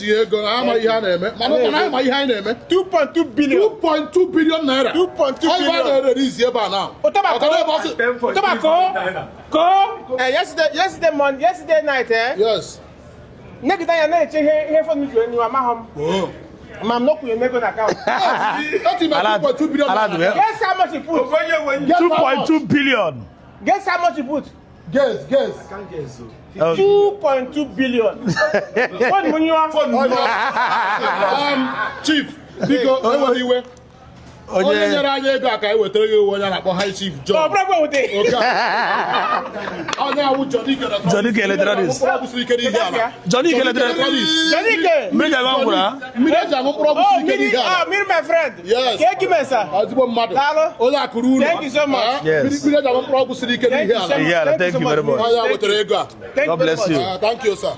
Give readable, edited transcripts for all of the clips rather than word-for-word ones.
ego ama ihe a na-eme. Mana ama ihe a na-eme. 2.2 billion. 2.2 billion naira. 2.2 billion. How you release here by now? Yesterday night, eh? Yes. Next time I need to hear from you and you are my home. Oh. I'm not going to make an account. That's 2.2 billion. Guess how much you put? 2.2 billion. Guess how much you put? Guess. I can't guess. 2.2 billion. What money you have? Chief, because anyway. Onye nyere anyị ego aka ewetere gị onye na-akpọ High Chief John. Oh, bravo with it. Onye awụ Johnny Electronics. Johnny Electronics. Mmiri jago ngwura. Mmiri jago mkpụrụ ọgwụ siri ike n'ihe ala. Oh, mmiri my friend. Yes. Thank you, sir. Azigbo mmadụ. Onye akụrụ ụlọ. Thank you so much. Yes. Mmiri jago mkpụrụ ọgwụ siri ike n'ihe ala. Yeah, thank you very much. Onye wetere ego a. God bless you. Thank you, sir.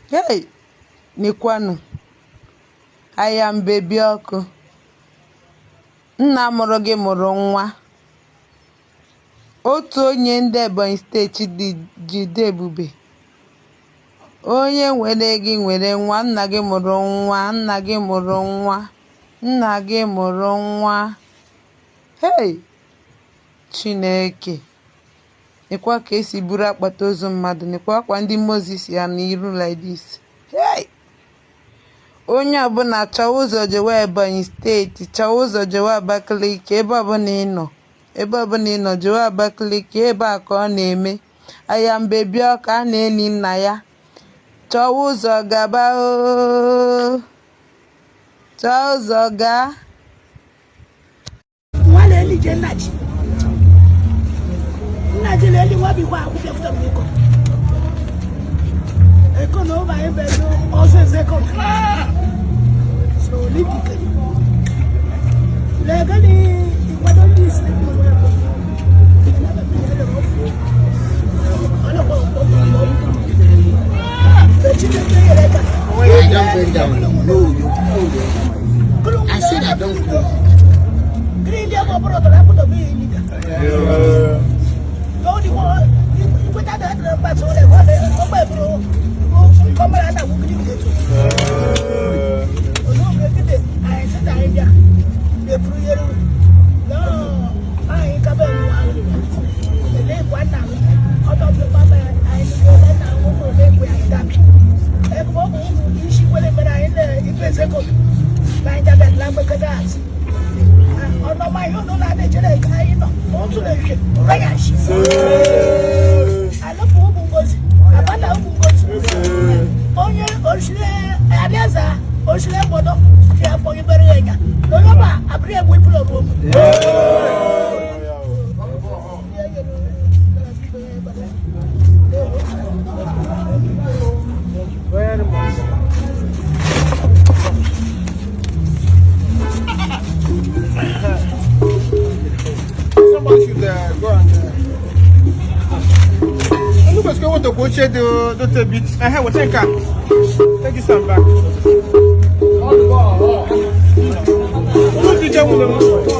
Hey, Nikwanu, I am baby ọkụ. Nna mụrụ gị mụrụ nwa. Otu onye ndị Ebonyi steeti dị Jide Ebube. Onye nwere gị nwere nwa, nna gị mụrụ nwa, nna gị mụrụ nwa, nna gị mụrụ nwa. Hey, Chineke. Nekwa ka esi buru akpata ozu mmadụ, nekwa akwa ndị Moses ya n'iru like this. Hey! Onye ọbụla chọwa ụzọ jewe Ebonyi steeti, chọwa ụzọ jewe Abakaliki, ebe ọbụla ị nọ. Ebe ọbụla ị nọ jewe Abakaliki, ebe a ka ọ na-eme. Aya mbebi ọka a na-eli nna ya. Chọwa ụzọ gaba ooo. Chọwa ụzọ gaa. Nwana elije nnaji. Nnaji na-eli nwa bikwa akwụkwọ fụta m iko. Eko na ụba ebe ọzọ ezeko. So olipike. Legani ikwado ndị isi na mmanụ ebe. I don't bend down. No, you go. I said I don't go. Come class. On my own, I want to I love Ubungos. About Ubungos. Onye Oshile, Adiaza, Oshile Bodo, Yapoy Berega. No, I bring with you. Very much. Somebody should go and look at what the coach said. Don't a bit. I have a take you some back. Who's the gentleman?